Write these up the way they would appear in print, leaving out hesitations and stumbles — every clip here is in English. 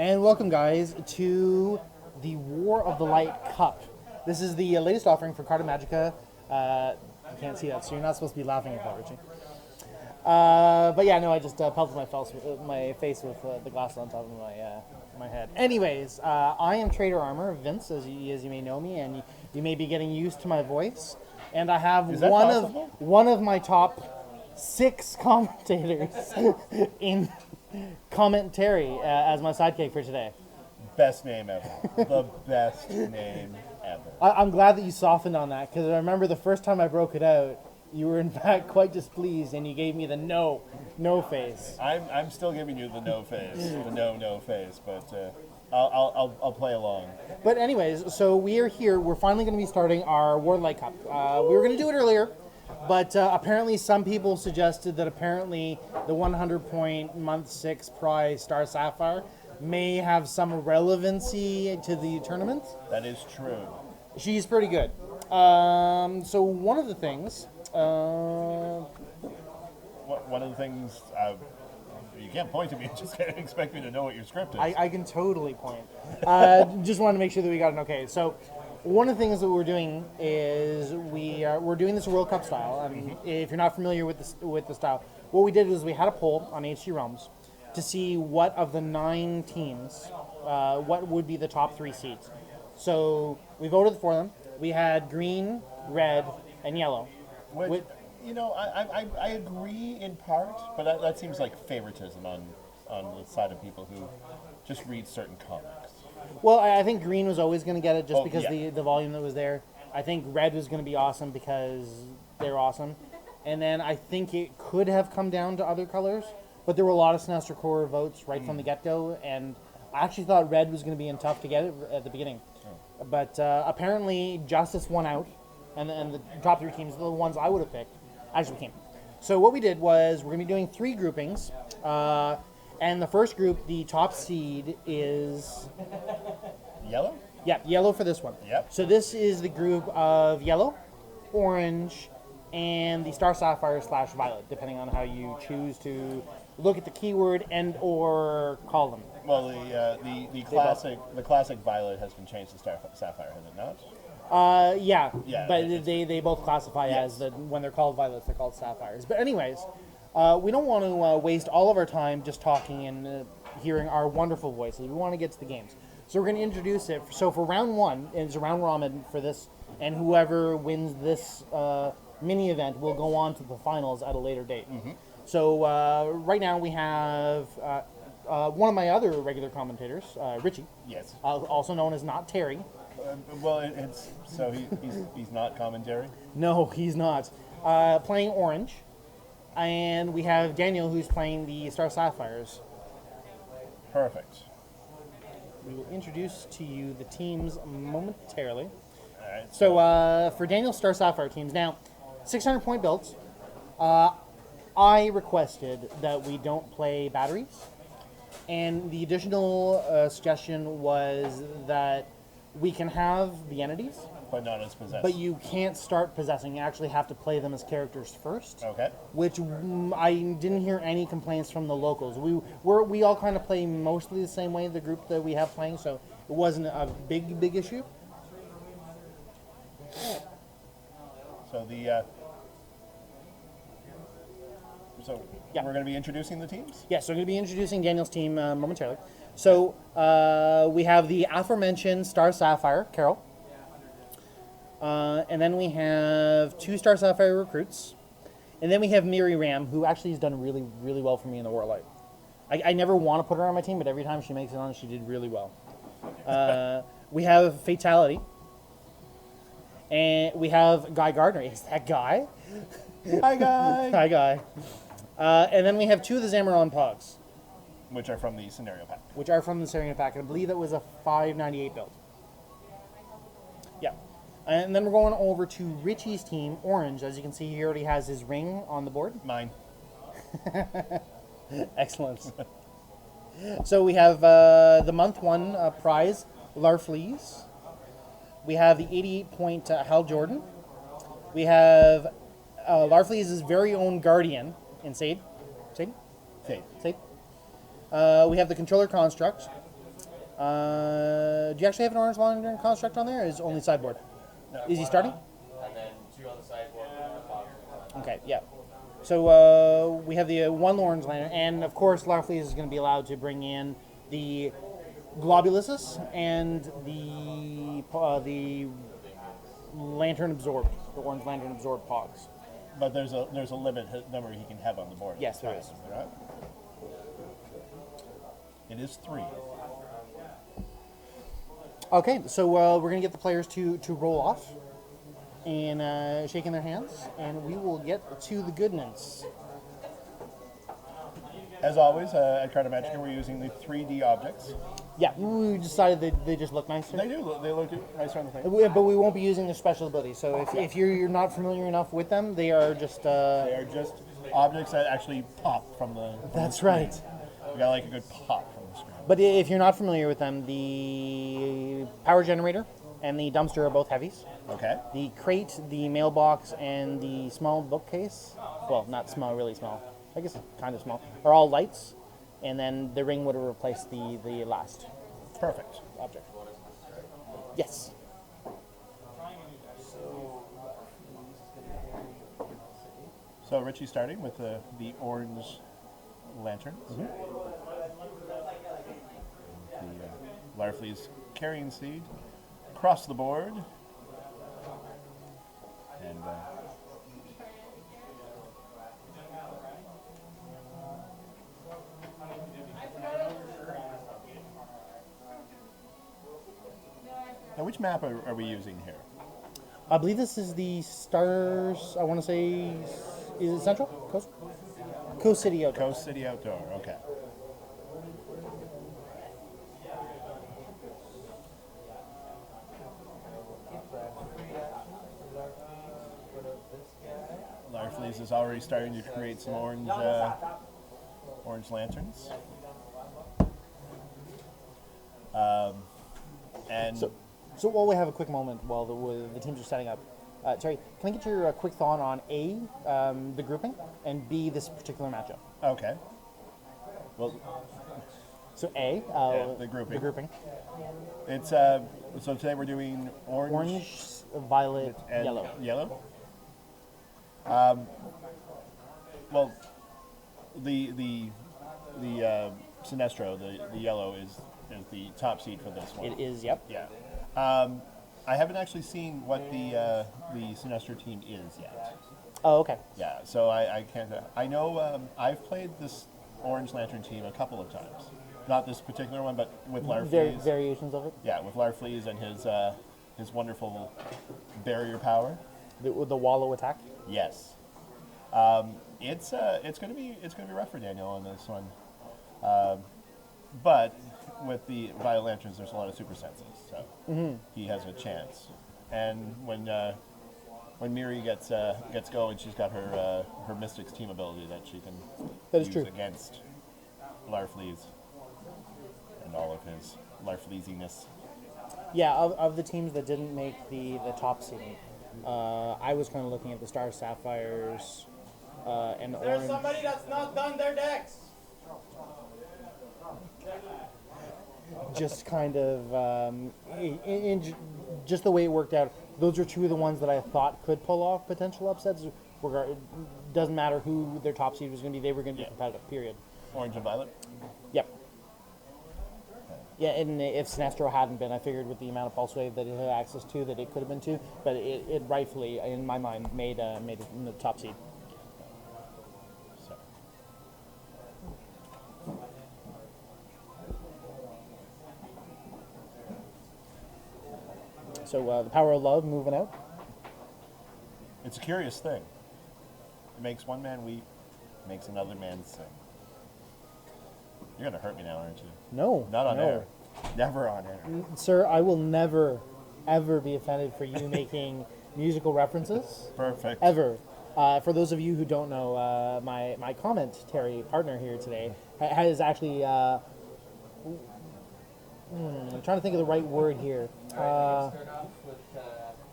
And welcome, guys, to the War of the Light Cup. This is the latest offering for CartaMagica. You can't see that, so you're not supposed to be laughing at that, Richie. But yeah, no, I just pelted my face with the glasses on top of my head. Anyways, I am Trader Armor, Vince, as you may know me, and you may be getting used to my voice. And I have one of my top 6 commentators in commentary as my sidekick for today. Best name ever. The best name ever. I'm glad that you softened on that, because I remember the first time I broke it out, you were in fact quite displeased, and you gave me the no face. I'm still giving you the no face, the no face, but I'll play along. But anyways, so we are here. We're finally going to be starting our War of the Light Cup. We were going to do it earlier, but apparently some people suggested that apparently the 100-point month 6 prize Star Sapphire may have some relevancy to the tournament. That is true. She's pretty good. So one of the things... One of the things... you can't point to me and just expect me to know what your script is. I can totally point. Just wanted to make sure that we got it okay. So one of the things that we're doing is we're doing this World Cup style. If you're not familiar with the style, what we did was we had a poll on HG Realms to see what of the 9 teams, what would be the top 3 seeds. So we voted for them. We had green, red, and yellow. Which, I agree in part, but that seems like favoritism on the side of people who just read certain comics. Well, I think green was always going to get it just because yeah. the volume that was there. I think red was going to be awesome because they're awesome. And then I think it could have come down to other colors, but there were a lot of Sinestro Corps votes right from the get-go, and I actually thought red was going to be tough to get it at the beginning. Oh. But apparently Justice won out, and the top 3 teams, the ones I would have picked, actually came. So what we did was we're going to be doing 3 groupings, and the first group, the top seed is... Yellow? Yeah, yellow for this one. Yep. So this is the group of yellow, orange, and the Star Sapphire / Violet, depending on how you choose to look at the keyword and or call them. Well, the classic Violet has been changed to Star Sapphire, has it not? Yeah, but they both classify yes. as when they're called violets, they're called sapphires. But anyways, we don't want to waste all of our time just talking and hearing our wonderful voices. We want to get to the games. So we're going to introduce it. So for round 1, it's a round robin for this, and whoever wins this mini event will go on to the finals at a later date. Mm-hmm. So right now we have one of my other regular commentators, Richie. Yes. Also known as Not Terry. He's not commentary? No, he's not. Playing orange. And we have Daniel, who's playing the Star Sapphires. Perfect. We will introduce to you the teams momentarily. All right. So for Daniel's Star Sapphire teams, now 600-point builds. I requested that we don't play batteries, and the additional suggestion was that we can have the entities, but not as possessed. but you can't start possessing. You actually have to play them as characters first. Okay. Which I didn't hear any complaints from the locals. We all kind of play mostly the same way, the group that we have playing, so it wasn't a big issue. So Yeah. We're going to be introducing the teams? Yes, so we're going to be introducing Daniel's team momentarily. So we have the aforementioned Star Sapphire, Carol. And then we have 2 Star Sapphire recruits. And then we have Miri Ram, who actually has done really, really well for me in the War of Light. I never want to put her on my team, but every time she makes it on, she did really well. We have Fatality. And we have Guy Gardner. Is that Guy? Hi, Guy. Hi, Guy. And then we have 2 of the Zamaron Pogs. Which are from the scenario pack. I believe that was a 598 build. Yeah. And then we're going over to Richie's team, Orange. As you can see, he already has his ring on the board. Mine. Excellent. So we have the month 1 prize, Larfleeze. We have the 88-point Hal Jordan. We have Larfleeze's very own Guardian in Sade. Fade. We have the Controller Construct. Do you actually have an orange lantern construct on there? Or is it only sideboard? Is he starting? And then 2 on the sideboard and a box. Okay, yeah. So we have the one orange lantern, and of course Larfleeze is going to be allowed to bring in the Globuluses and the lantern absorbed, the orange lantern absorbed pogs. But there's a limit number he can have on the board. Yes, there is. Right? It is 3. Okay, so we're going to get the players to roll off and shake in their hands, and we will get to the goodness. As always, at CartaMagica, we're using the 3D objects. Yeah, we decided they just look nicer. They do. They look nicer on the thing. But we won't be using their special abilities. So if you're not familiar enough with them, they are just... They are just objects that actually pop from the That's screen. right. We got like a good pop from the screen. But if you're not familiar with them, the power generator and the dumpster are both heavies. Okay. The crate, the mailbox, and the small bookcase, well, not small, really small, I guess kind of small, are all lights. And then the ring would have replaced the last Perfect. object. Yes. So Richie's starting with the orange lantern. The Larfleeze carrying seed across the board. And now, which map are we using here? I believe this is the Stars, I want to say, is it Central? Coast? Coast City Outdoor. Coast City Outdoor. Okay. Larfleeze is already starting to create some orange lanterns. And So while we have a quick moment while the teams are setting up, Terry, can I get your quick thought on A, the grouping, and B, this particular matchup? okay. Well, So A, the grouping. The grouping. It's so today we're doing Orange, violet, and yellow. Yellow. Well, the Sinestro, the yellow is the top seed for this one. It is, yep. Yeah. I haven't actually seen what the Sinestro team is yet. Oh, okay. Yeah, so I can't. I know I've played this Orange Lantern team a couple of times. Not this particular one, but with Larfleeze. Variations of it. Yeah, with Larfleeze and his wonderful barrier power. With the wallow attack. Yes. It's gonna be rough for Daniel on this one. But with the Violet Lanterns, there's a lot of super senses, so he has a chance. And when Miri gets going, she's got her Mystics team ability that she can use true. against Larfleeze and all of his Larfleeziness. Yeah, of the teams that didn't make the top seed, I was kind of looking at the Stars, Sapphires, and There's Orange. somebody that's not done their decks. Just kind of, just the way it worked out, those are two of the ones that I thought could pull off potential upsets. It doesn't matter who their top seed was going to be; they were going to be competitive. Period. Orange and Violet. Yep. Yeah, and if Sinestro hadn't been, I figured with the amount of pulse wave that it had access to, that it could have been two. But it rightfully, in my mind, made it the top seed. So. So the power of love moving out. It's a curious thing. It makes one man weep, makes another man sing. You're gonna hurt me now, aren't you? No, Not on no. air. Never on air. Sir, I will never, ever be offended for you making musical references. Perfect. Ever. For those of you who don't know, my commentary partner here today has actually, I'm trying to think of the right word here,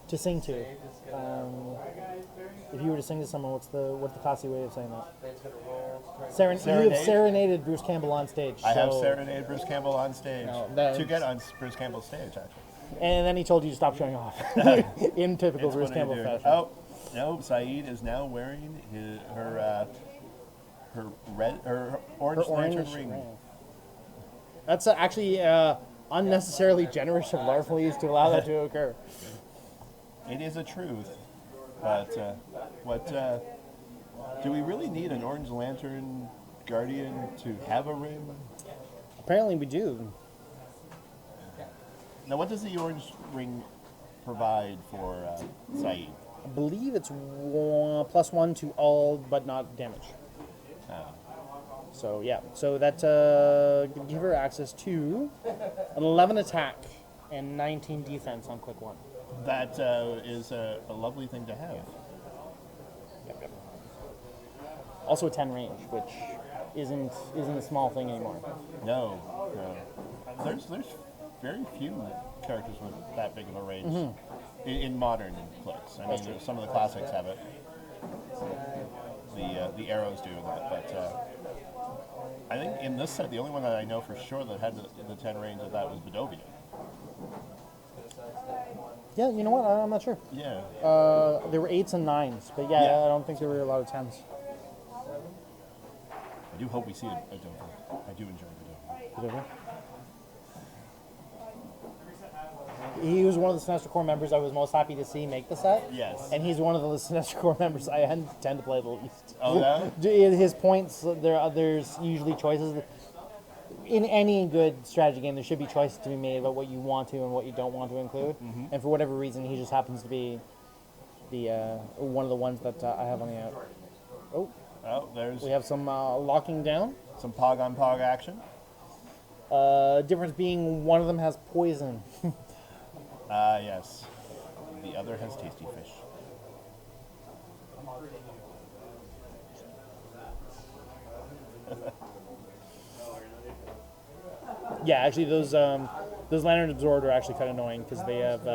to sing to. If you were to sing to someone, what's the classy way of saying that? You have Serenade? serenaded Bruce Campbell on stage. I have so- serenaded Bruce Campbell on stage. No, that's- to get on Bruce Campbell's stage, actually. And then he told you to stop showing off. In typical It's Bruce what are you Campbell doing? fashion. Oh, no, Saeed is now wearing her orange lantern ring. That's actually unnecessarily generous of Larfleeze to allow that to occur. It is a truth, but do we really need an orange lantern guardian to have a ring? Apparently we do. Now, what does the orange ring provide for Saeed? I believe it's +1 to all but not damage. So yeah, so that could give her access to an 11 attack and 19 defense on quick 1. That is a lovely thing to have. Yep. Also a 10 range, which isn't a small thing anymore. No. There's very few characters with that big of a range in modern clicks. I mean, some of the classics have it. The arrows do that, but I think in this set, the only one that I know for sure that had the 10 range of that was Badovia. Yeah, you know what? I'm not sure. Yeah. There were 8s and 9s, but yeah, I don't think there were a lot of 10s. I do hope we see a Badovia. I do enjoy Badovia. Whatever. He was one of the Sinestro Corps members I was most happy to see make the set. Yes. And he's one of the Sinestro Corps members I tend to play the least. Oh, yeah? His points, there's usually choices. In any good strategy game, there should be choices to be made about what you want to and what you don't want to include. And for whatever reason, he just happens to be the one of the ones that I have on the out. Oh, there's We have some locking down. some pog on pog action. Difference being one of them has poison. Yes. The other has tasty fish. Yeah, actually, those lantern absorbed are actually kind of annoying because they have.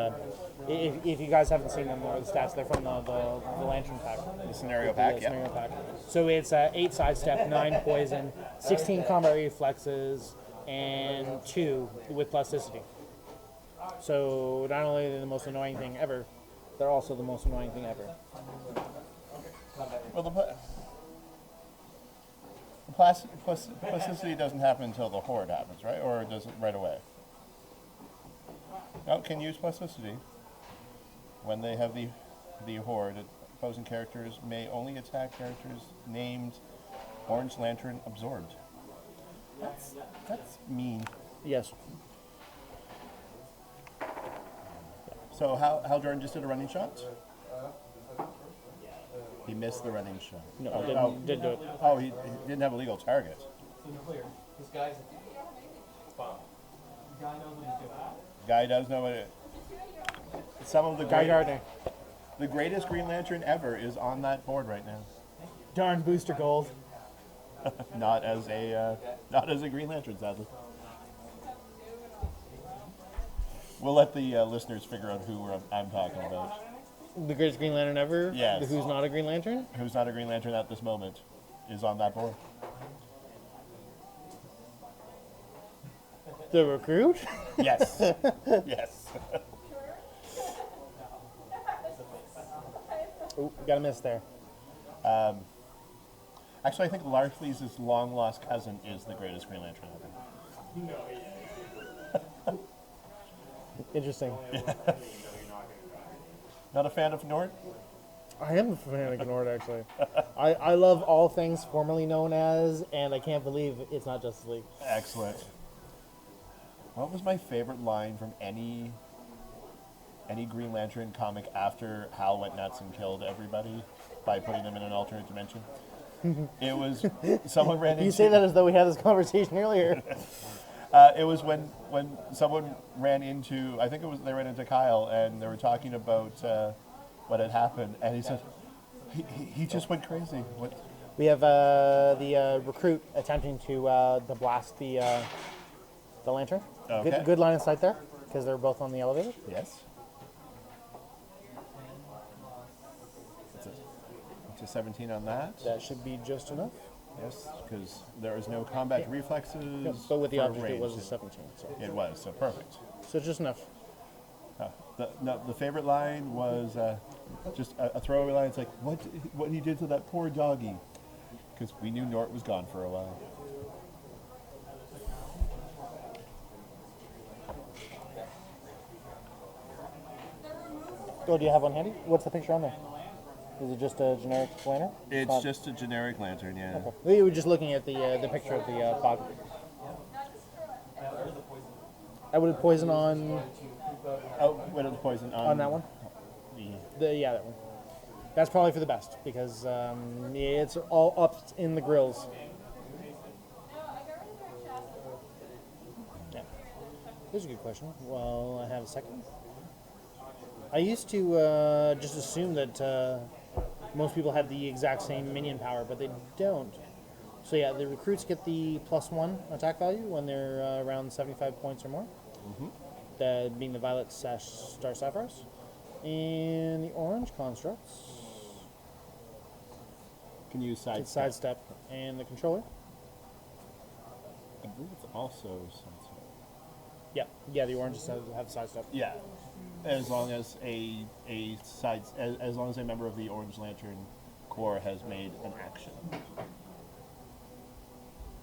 If you guys haven't seen them, or the stats, they're from the lantern pack. The scenario pack, yeah. Scenario pack. So it's 8 sidestep, 9 poison, 16 combat reflexes, and 2 with plasticity. So not only are they the most annoying thing ever, they're also the most annoying thing ever. Well, the plasticity doesn't happen until the horde happens, right? Or does it right away? No, can use plasticity when they have the horde. Opposing characters may only attack characters named Orange Lantern Absorbed. That's mean. Yes. So Hal Jordan just did a running shot? He missed the running shot. No, didn't do it. Oh, he didn't have a legal target. This guy's bomb. Guy does know it. Some of the Guy Gardner. the greatest Green Lantern ever is on that board right now. Darn booster gold. Not as a Green Lantern, sadly. We'll let the listeners figure out who I'm talking about. The greatest Green Lantern ever? Yes. Who's not a Green Lantern? Who's not a Green Lantern at this moment is on that board. The recruit? Yes. Yes. Oh, got a miss there. Actually, I think Larfleeze's long-lost cousin is the greatest Green Lantern ever. Interesting. Not a fan of Nord? I am a fan of Gnord, actually. I love all things formerly known as, and I can't believe it's not Justice League. Excellent. What was my favorite line from any Green Lantern comic after Hal went nuts and killed everybody by putting them in an alternate dimension? It was someone ran into... You say that as though we had this conversation earlier. It was when someone ran into, I think it was they ran into Kyle, and they were talking about what had happened, and he said he just went crazy. What? We have the recruit attempting to blast the lantern. Okay. Good line of sight there, because they're both on the elevator. Yes. It's a 17 on that. That should be just enough. Yes, because there is no combat reflexes. Yeah, but with the for object, it range. was a 17. So, It was, so perfect. so just enough. The favorite line was just a throwaway line. It's like, what he did to that poor doggy. Because we knew Nort was gone for a while. Oh, do you have one handy? What's the picture on there? Is it just a generic lantern? It's just a generic lantern, yeah. Okay. We were just looking at the picture of the fog. I would have poison on Oh, what is poison on that one. Yeah, that one. That's probably for the best because it's all up in the grills. Yeah, here's a good question. Well, I have a second. I used to just assume that most people had the exact same minion power, but they don't. So yeah, the recruits get the +1 attack value when they're around 75 points or more. That being the violet star sapphires. And the orange constructs Can you get sidestep. And the controller. I believe it's also sidestep. Yeah, the oranges have sidestep. Yeah, as long as as long as a member of the Orange Lantern Corps has made an action.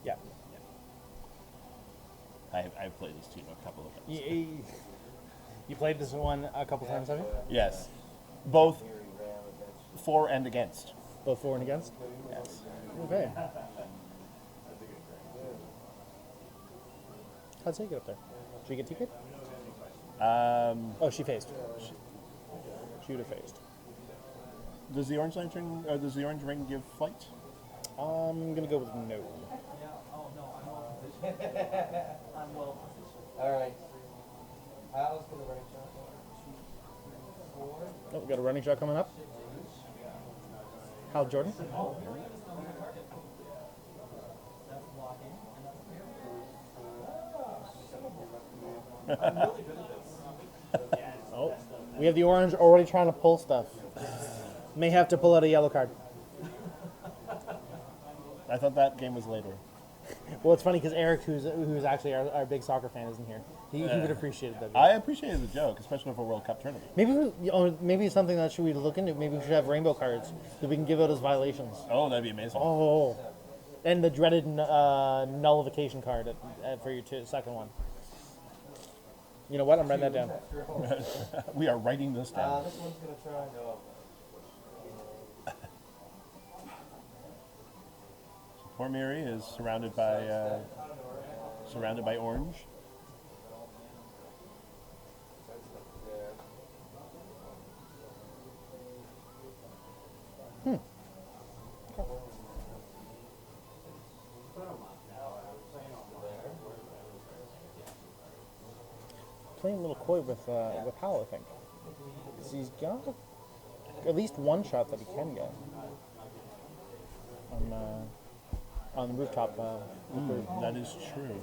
Yeah. I've played this team a couple of times. You played this one a couple times, have you? Yes, both for and against. Both for and against? Yes. Okay. How'd Say get up there? Did she get ticket? Oh, she phased. She would have phased. Does the Orange Lantern, does the Orange Ring give flight? I'm going to go with no. Alright. Let's go to the running shot. Oh, we got a running shot coming up. Hal Jordan. Oh, we have the orange already trying to pull stuff. May have to pull out a yellow card. I thought that game was later. Well, it's funny because Eric, who's actually our big soccer fan, isn't here. He would appreciate that. I appreciated the joke, especially for a World Cup tournament. Maybe it's something that should we look into. Maybe we should have rainbow cards that we can give out as violations. Oh, that'd be amazing. Oh, and the dreaded nullification card for your second one. You know what? I'm writing that down. We are writing this down. This one's gonna try. No. Poor Miri is surrounded by orange. Playing a little coy with Hal, I think. 'Cause he's got at least one shot that he can get on the rooftop. That is true.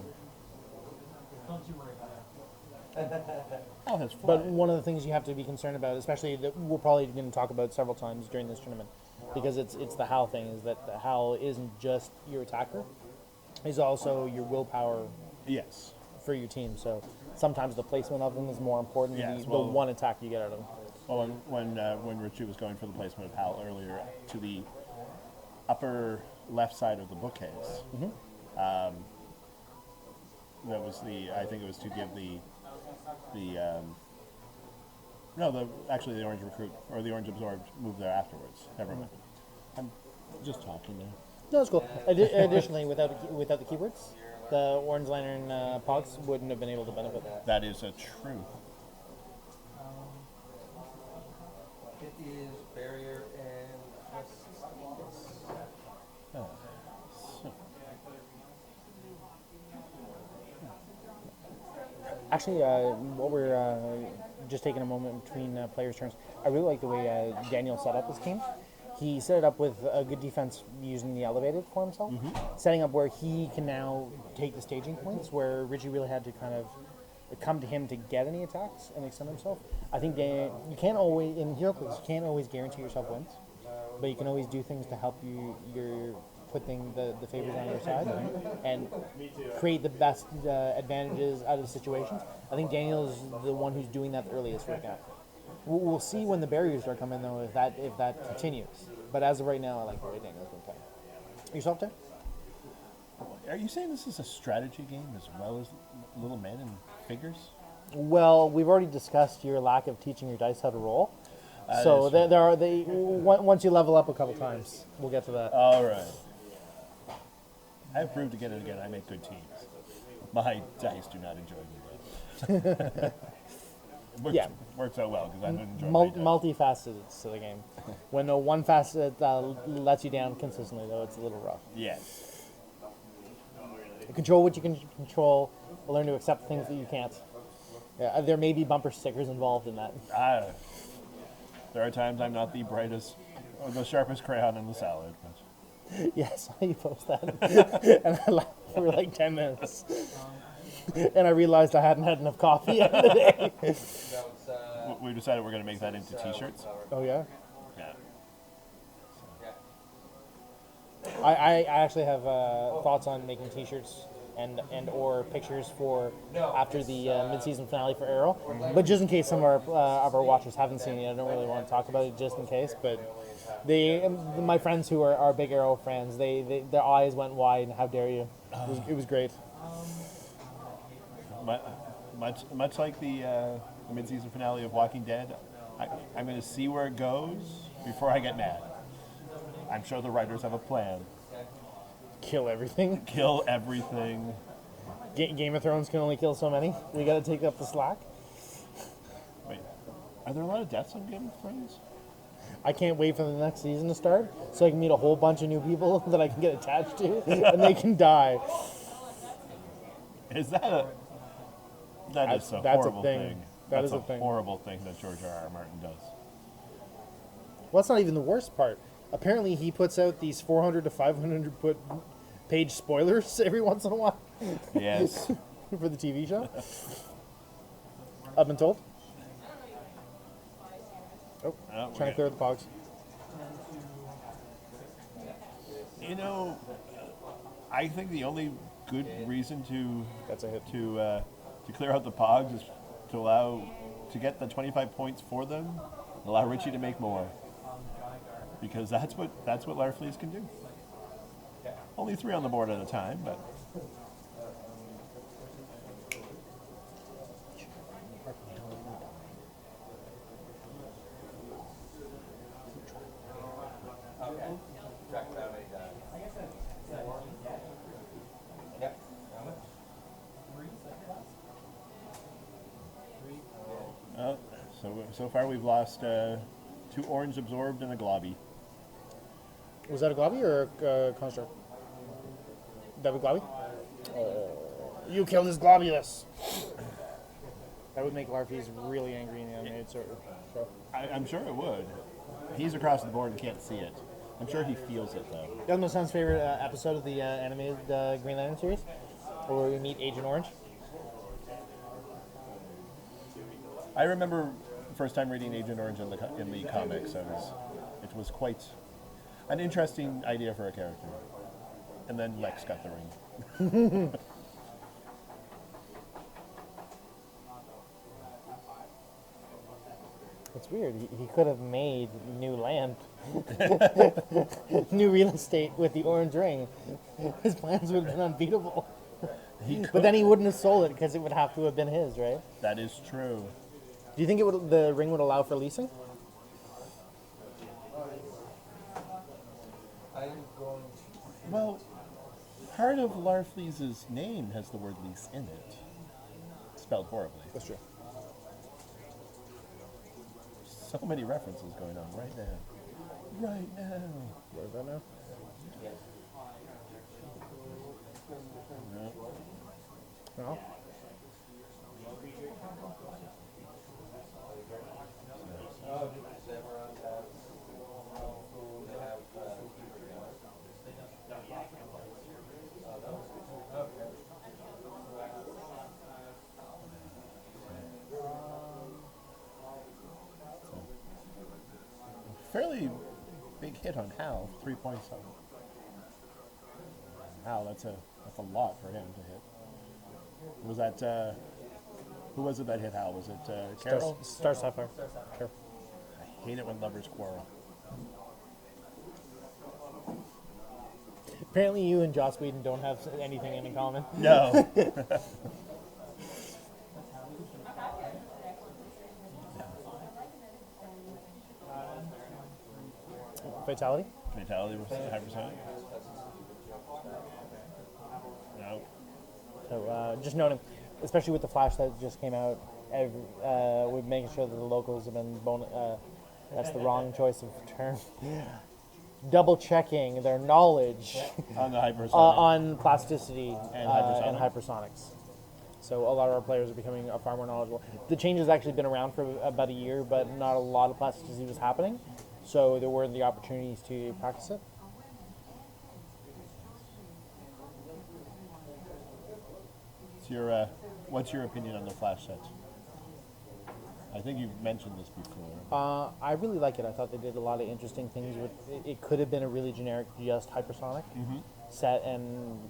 Oh, that's fun. But one of the things you have to be concerned about, especially that we're probably going to talk about several times during this tournament, because it's the Hal thing, is that the Hal isn't just your attacker, he's also your willpower Yes. for your team. So sometimes the placement of them is more important than Yes, the well- one attack you get out of them. Well, when Richie was going for the placement of Hal earlier to the upper left side of the bookcase, that was I think it was to give the orange recruit or the orange absorbed move there afterwards. Never mind. I'm just talking now. No, it's cool. Additionally, without the keywords, the Orange Lantern Pogs wouldn't have been able to benefit. That is a truth. It is barrier and resistance. Oh. So, Actually, while we're just taking a moment between players' turns, I really like the way Daniel set up his team. He set it up with a good defense using the elevated for himself, setting up where he can now take the staging points, where Richie really had to kind of come to him to get any attacks and extend himself. I think you can't always, in Heroclix, you can't always guarantee yourself wins, but you can always do things to help your put the favors on your side and create the best advantages out of the situations. I think Daniel's the one who's doing that the earliest right now. We'll see when the barriers start coming though if that continues. But as of right now, I like the way Daniel's been playing. Yourself, Tim? Are you saying this is a strategy game as well as Little Men and Figures? Well, we've already discussed your lack of teaching your dice how to roll. That So is true. once you level up a couple times, we'll get to that. All right. I've proved again and again I make good teams. My dice do not enjoy me though. Works out well because I don't enjoy my dice. Multifaceted to the game. When one facet lets you down consistently, though, it's a little rough. Yes. Control what you can control. Learn to accept things that you can't. Yeah, there may be bumper stickers involved in that. There are times I'm not the brightest or the sharpest crayon in the salad. But Yes, you post that. And I laughed for like 10 minutes. And I realized I hadn't had enough coffee at the end of the day. That was, we decided we're going to make that into T-shirts. Oh, yeah? Yeah. yeah. I actually have thoughts on making T-shirts and or pictures for after the mid-season finale for Arrow. But just in case some of our watchers haven't seen it, I don't really want to talk about it just in case. But my friends who are big Arrow fans, their eyes went wide. And how dare you? It was great. Much like the mid-season finale of Walking Dead, I'm going to see where it goes before I get mad. I'm sure the writers have a plan. Kill everything. Kill everything. Game of Thrones can only kill so many. We got to take up the slack. Wait, are there a lot of deaths on Game of Thrones? I can't wait for the next season to start so I can meet a whole bunch of new people that I can get attached to and they can die. Is that a... That's a horrible thing. That's a horrible thing that George R.R. Martin does. Well, that's not even the worst part. Apparently, he puts out these 400 to 500 page spoilers every once in a while. Yes. For the TV show. I've been told. Oh, trying to clear the pogs. You know, I think the only good reason That's a hit. to clear out the pogs is to get the 25 points for them, allow Richie to make more. Because that's what Larfleeze can do. Only 3 on the board at a time, but Okay. Track down a die. Yep. How much? 3. so far we've lost 2 orange absorbed and a globby. Was that a Globby or a construct? That was Globby? Oh, you killed his Globulus. That would make Larfleeze really angry in the animated show. I'm sure it would. He's across the board and can't see it. I'm sure he feels it though. That was my son's favorite episode of the animated Green Lantern series, where we meet Agent Orange. I remember the first time reading Agent Orange in the comics. It was quite an interesting idea for a character. And then Lex got the ring. It's weird. He could have made new land, new real estate with the orange ring. His plans would have been unbeatable. But then he wouldn't have sold it because it would have to have been his, right? That is true. Do you think the ring would allow for leasing? I'm going to. Well, part of Larfleeze's name has the word lease in it. Spelled horribly. That's true. So many references going on right now. Right now. What is that now? No. No? Oh, does everyone have food? They have okay. Fairly big hit on Hal. 3 points on Wow, that's a lot for him to hit. Was that who was it that hit Hal? Was it Carol? Star Sapphire. Sure. I hate it when lovers quarrel. Apparently, you and Joss Whedon don't have anything in common. No. Fatality. Fatality was hypersonic. No. So just noting, especially with the Flash that just came out, we're making sure that the locals have been that's the wrong choice of term. Double checking their knowledge On the hypersonic. on plasticity And and hypersonics. So a lot of our players are becoming far more knowledgeable. The change has actually been around for about a year, but not a lot of plasticity was happening. So there were the opportunities to practice it. What's your opinion on the Flash sets? I think you've mentioned this before. I really like it. I thought they did a lot of interesting things with it. Could have been a really generic, just hypersonic set and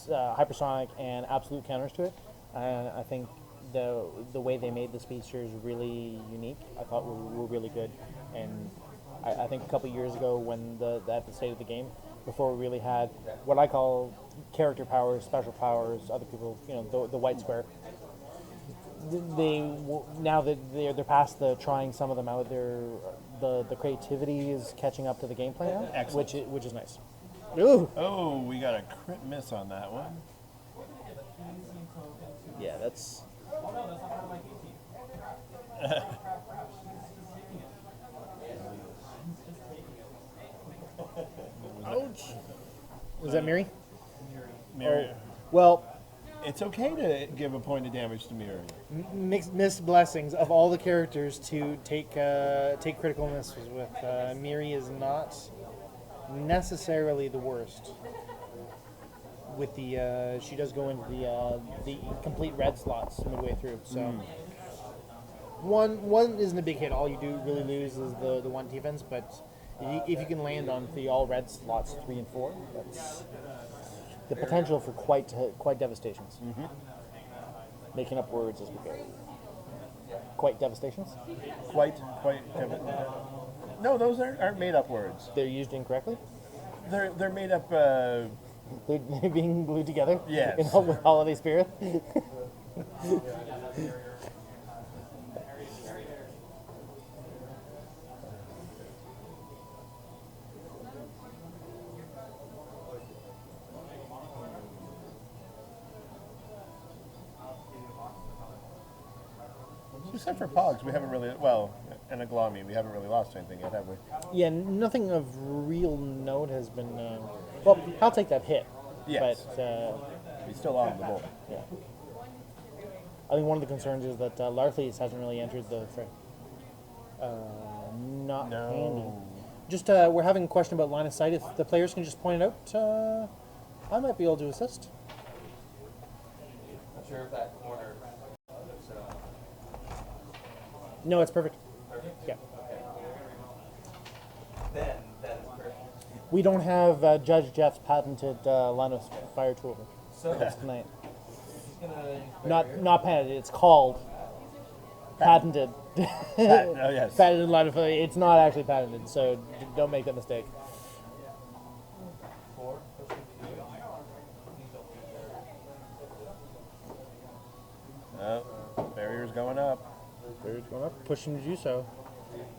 hypersonic and absolute counters to it. And I think the way they made the speedsters really unique. I thought were really good. And I think a couple of years ago, when at the state of the game, before we really had what I call character powers, special powers, other people, the white square. Now that they're past the trying some of them out, the creativity is catching up to the gameplay now, Excellent. which is nice. Ooh, Oh, we got a crit miss on that one. yeah, that's. Ouch. Was that Miri? Mary. Well, It's okay to give a point of damage to Miri. missed blessings of all the characters to take critical misses with. Miri is not necessarily the worst. With the she does go into the complete red slots midway through. So one isn't a big hit. All you do really lose is the one defense. But if you can land on the all red slots 3 and 4, that's the potential for quite devastations. Making up words as we go. Quite devastations. Quite. No, those aren't made up words. They're used incorrectly. They're made up. They're being glued together. Yes. With holiday spirit. Except for Pogs, we haven't really. Well, and a Glommy, we haven't really lost anything yet, have we? Yeah, nothing of real note has been. Well, I'll take that hit. Yes. But He's still on the board. yeah, I think one of the concerns is that Larfleeze hasn't really entered the fray. Not handy. No. Just we're having a question about line of sight. If the players can just point it out, I might be able to assist. Not sure if that corner. No, it's perfect. Perfect? Yeah. Okay. Then that is perfect. We don't have Judge Jeff's patented line of fire tool So tonight. he's gonna use Not barrier. not patented. It's called patented. Oh, yes. Patented line of fire. It's not actually patented, so don't make that mistake. 4, push him to 2. Please don't be there. Oh, barrier's going up. Barrier's going up. Push him to do so.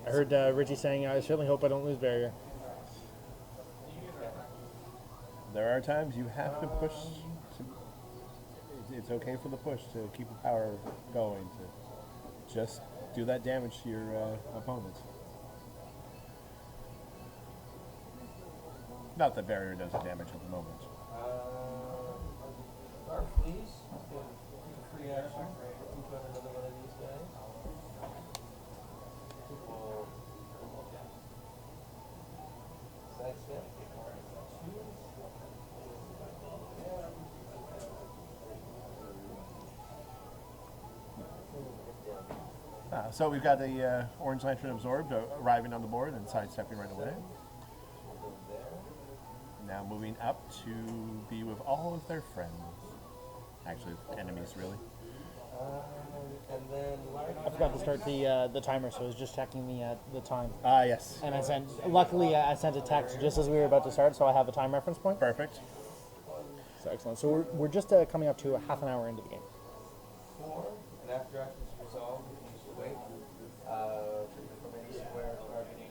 I heard Richie saying, "I certainly hope I don't lose barrier." There are times you have to push. It's okay for the push to keep the power going, to just do that damage to your opponents. Not that barrier does the damage at the moment. Larfleeze, free action. We've got another one of these guys. Sidestep. 2. So we've got the Orange Lantern absorbed, arriving on the board and sidestepping right away. Now moving up to be with all of their friends. Actually, enemies, really. And then I forgot to start the timer, so I was just checking the time. Ah, yes. And luckily, I sent a text just as we were about to start, so I have a time reference point. Perfect. So excellent. So we're just coming up to a half an hour into the game. 4, and after actions resolved, you should wait from any square targeting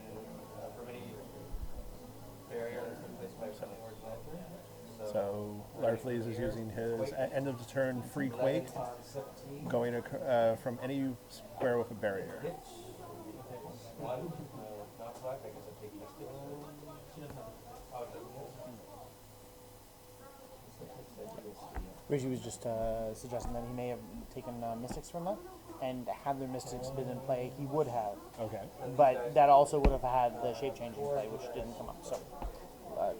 from any barrier that's been placed by someone or lantern. So Larfleeze is using his end of the turn free quake, 17, going from any square with a barrier. pitch. 1, not select, I guess I take this. Oh, it doesn't. Rishi was just suggesting that he may have taken Mystics from that, and had the Mystics been in play, he would have. Okay. But that also would have had the shape change in play, which didn't come up. So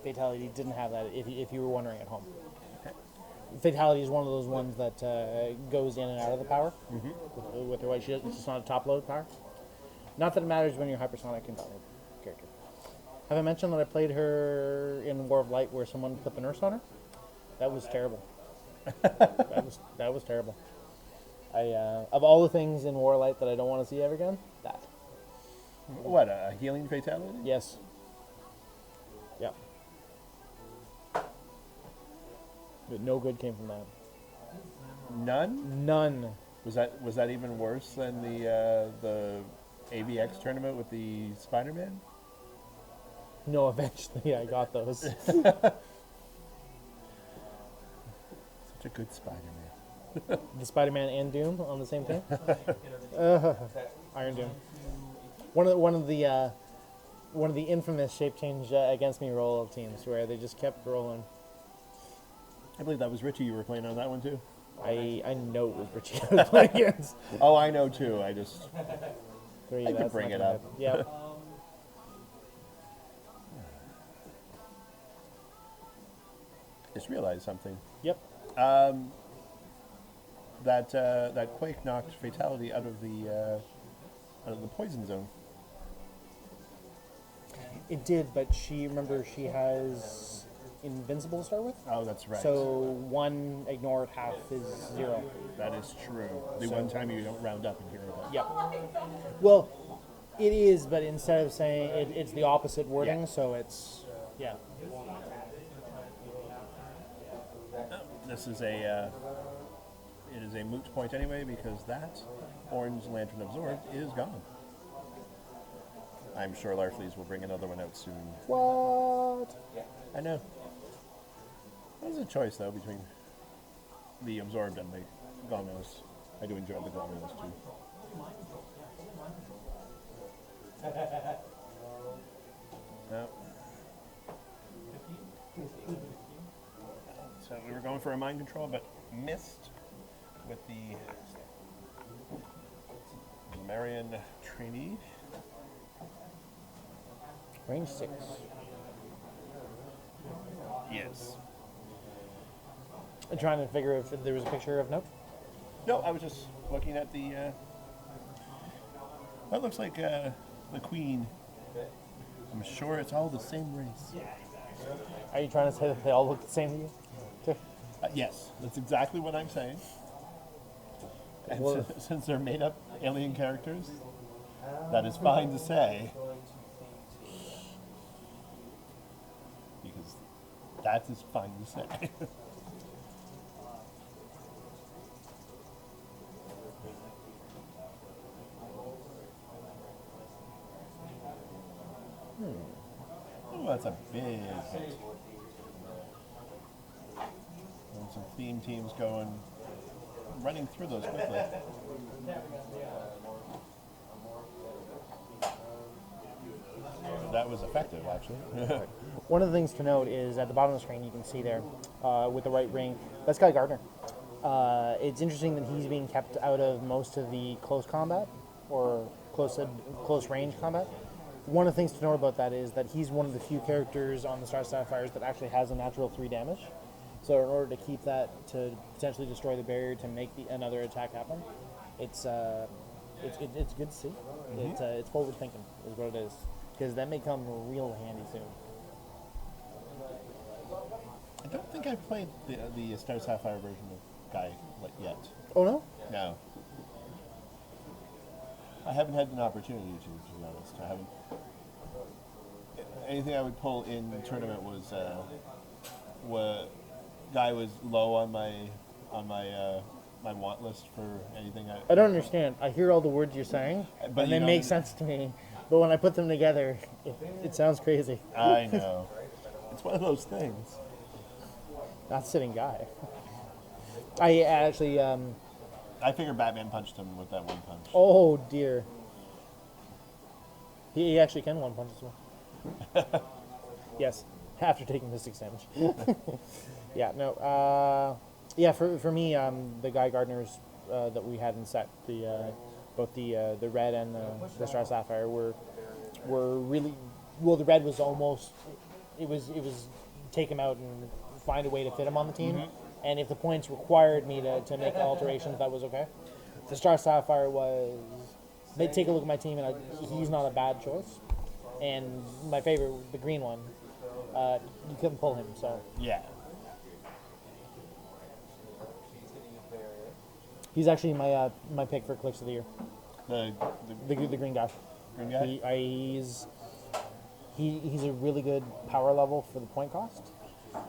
Fatality didn't have that, if you were wondering at home. Okay. Fatality is one of those ones that goes in and out of the power with her white shield. It's just not a top load power. Not that it matters when you're hypersonic and download character. Have I mentioned that I played her in War of Light where someone put the nurse on her? That was terrible. that was terrible. Of all the things in War of Light that I don't want to see ever again, that. What, a healing fatality? Yes. Yep. But no good came from that. None? None. Was that even worse than the AVX tournament with the Spider-Man? No, eventually I got those. Such a good Spider-Man. The Spider-Man and Doom on the same team. Iron Doom. One of the infamous shape change against me roll teams where they just kept rolling. I believe that was Richie you were playing on that one too. I know it was Richie I was playing against. Oh, I know too. I just Three, I could that's bring not it gonna up. happen. Yeah. Just realized something. Yep. That quake knocked fatality out of the poison zone. It did, but she has invincible to start with. Oh, that's right. So 1 ignored, half is 0. That is true. The one time you don't round up and hear that. Yep. Well, it is, but instead of saying it's the opposite wording, Yeah. so it's yeah. This is it is a moot point anyway because that orange lantern absorbed is gone. I'm sure Larfleeze will bring another one out soon. What? I know. That was a choice though between the absorbed and the Gonos. I do enjoy the Gonos too. No. So we were going for a mind control, but missed with the Marion trainee. Range 6. Yes. I'm trying to figure if there was a picture of note. No, I was just looking at the. That looks like the queen. I'm sure it's all the same race. Are you trying to say that they all look the same to you? Too? Yes, that's exactly what I'm saying. And Well- since they're made up alien characters, that is fine to say. Because that is fine to say. Oh, that's a big hit. And some theme teams running through those quickly. That was effective, actually. One of the things to note is at the bottom of the screen you can see there with the right ring, that's Guy Gardner. It's interesting that he's being kept out of most of the close combat or close range combat. One of the things to note about that is that he's one of the few characters on the Star Sapphires that actually has a natural 3 damage. So in order to keep that, to potentially destroy the barrier to make another attack happen, it's good to see. It's forward thinking is what it is, because that may come real handy soon. don't think I've played the Star Sapphire version of Guy yet. Oh no? No. I haven't had an opportunity to be honest. I haven't. Anything I would pull in the tournament was Guy was low on my my want list for anything. I don't understand. I hear all the words you're saying, But and you they don't- make sense to me. But when I put them together, it sounds crazy. I know. It's one of those things. Not sitting guy. I actually, I figured Batman punched him with that one punch. oh dear. He actually can one punch as well. Yes, after taking Mystic damage. Yeah, no. Yeah, for me, the Guy Gardeners that we had in set, both the red and the Star Sapphire were really well. The red was almost it was take him out and find a way to fit him on the team, and if the points required me to make alterations, that was okay. The Star Sapphire was they take a look at my team and he's not a bad choice, and my favorite, the green one, you couldn't pull him, so Yeah. he's actually my pick for Clicks of the Year. The The green guy. green guy. He's a really good power level for the point cost.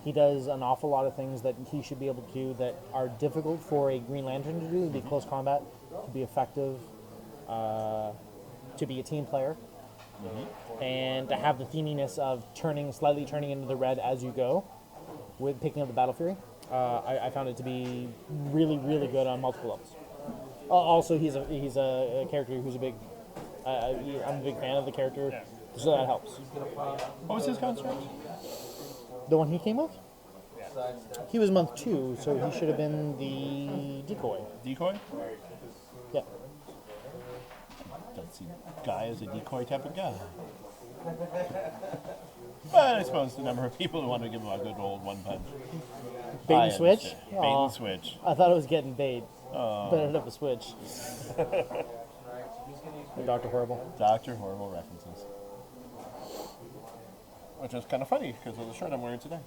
He does an awful lot of things that he should be able to do that are difficult for a Green Lantern to do, to be close combat, to be effective, to be a team player, and to have the theminess of slightly turning into the red as you go with picking up the Battle Fury. I found it to be really, really good on multiple levels. Also, he's a character who's a big. I'm a big fan of the character, so that helps. What was his construct? The one he came with? He was month 2, so he should have been the decoy. Decoy? Yeah. Don't see Guy as a decoy type of guy. But I suppose the number of people who want to give him a good old one punch. Bait I and switch? understand. Bait Aw. and switch. I thought it was getting bait, but it ended up a switch. Dr. Horrible. Dr. Horrible references. Which is kind of funny because of the shirt I'm wearing today.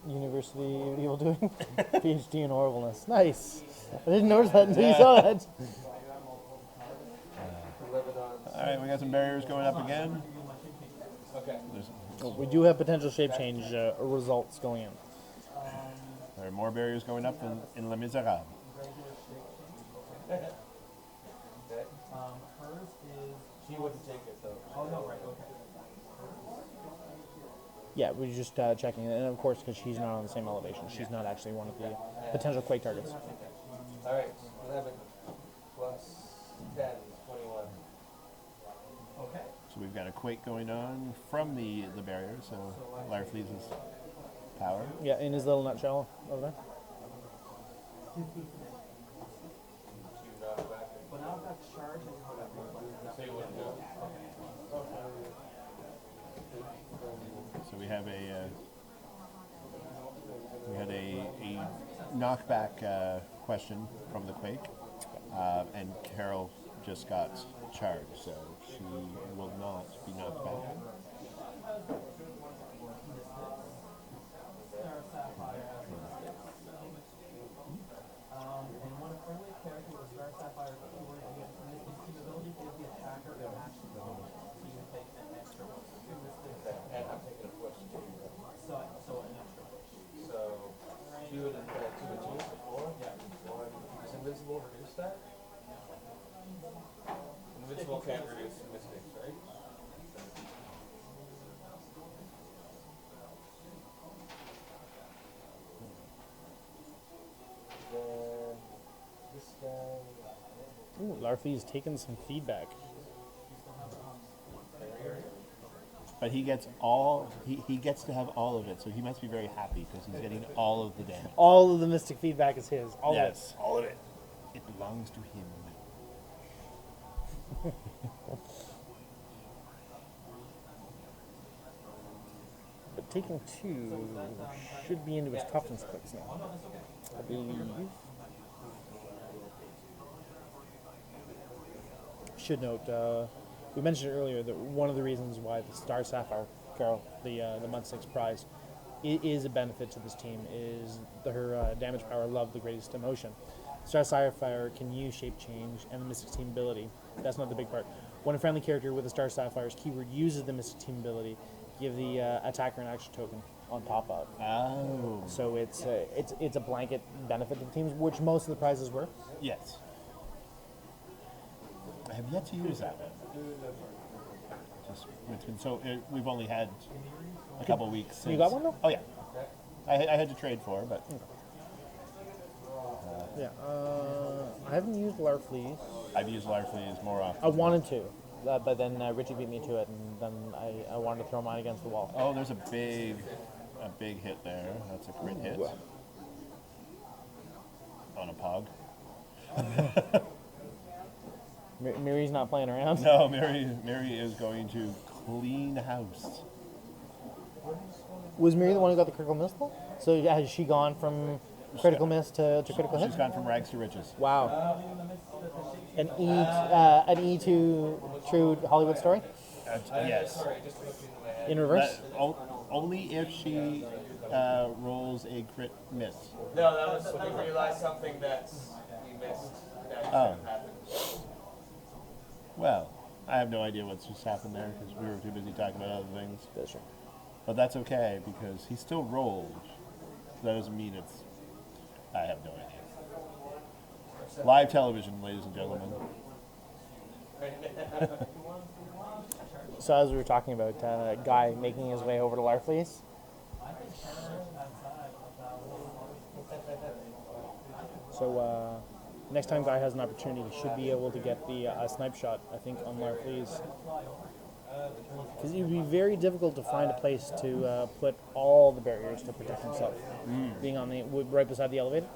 University of Evil Doing? PhD in Horribleness. Nice. I didn't notice that until you saw that. Alright, we got some barriers going up again. Okay. We do have potential shape change results going in. There are more barriers going up in Les Miserables. Okay. Hers is. She wouldn't take it though. Oh no, right, okay. Yeah, we're just checking it. And of course, because she's not on the same elevation, she's not actually one of the potential quake targets. Alright, 11 plus 10 is 21. Okay. So we've got a quake going on from the barrier, so Larfleeze's power. Yeah, in his little nutshell over there. But now I've got charge and so you wouldn't do it. So we have a knockback question from the quake, and Carol just got charged, so she will not be knocked back. And when a friendly character with Star Sapphire keyword gets Mystic Team ability, gives the attacker a action bonus. So you can take an extra one. And I'm taking a push too. So an extra push. So 2 and 2 so 4? Yeah. 1 is invincible, reduce that? Invincible can't reduce mystics, right? Then this guy. Ooh, Larfleeze taking some feedback. But he gets he gets to have all of it, so he must be very happy because he's getting all of the damage. All of the mystic feedback is his. All Yes, all of it. It belongs to him. But taking 2 should be into his toughness clicks now, I believe. Should note, we mentioned earlier that one of the reasons why the Star Sapphire, Carol, the month 6 prize, is a benefit to this team is her damage power, love, the greatest emotion. Star Sapphire can use shape change and the Mystic Team ability. That's not the big part. When a friendly character with a Star Sapphire's keyword uses the Mystic Team ability, give the attacker an action token on top of. Oh. So it's a blanket benefit to the teams, which most of the prizes were. Yes. I have yet to use that one. It's been so. We've only had a couple weeks since. You got one though? Oh yeah. I had to trade for, but Yeah. I haven't used Larfleeze. I've used Larfleeze more often. I wanted to, but then Richie beat me to it, and then I wanted to throw mine against the wall. Oh, there's a big hit there. That's a crit hit. On a pog. Miri's not playing around. No, Mary is going to clean house. Was Miri the one who got the critical miss though? So has she gone from critical miss to critical hit? She's gone from rags to riches. Wow. An E to true Hollywood story Yes. in reverse. Only if she rolls a crit miss. No, that was when you realized something that you missed. That Oh. happened. Well, I have no idea what's just happened there because we were too busy talking about other things. That's true. But that's okay because he still rolled. That doesn't mean it's. I have no idea. Live television, ladies and gentlemen. So as we were talking about, Guy making his way over to Larfleeze. So next time Guy has an opportunity, he should be able to get the snipe shot, I think, on Larfleeze. Because it would be very difficult to find a place to put all the barriers to protect himself. Being on the right beside the elevator.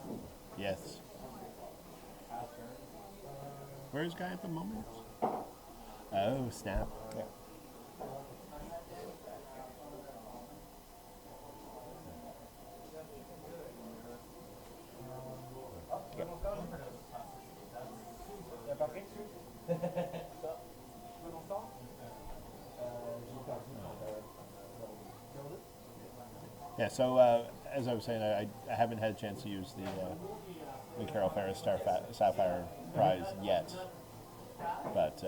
Yes. Where's Guy at the moment? Oh, snap. Yeah. Yeah, so as I was saying, I haven't had a chance to use the Carol Ferris Sapphire prize yet. But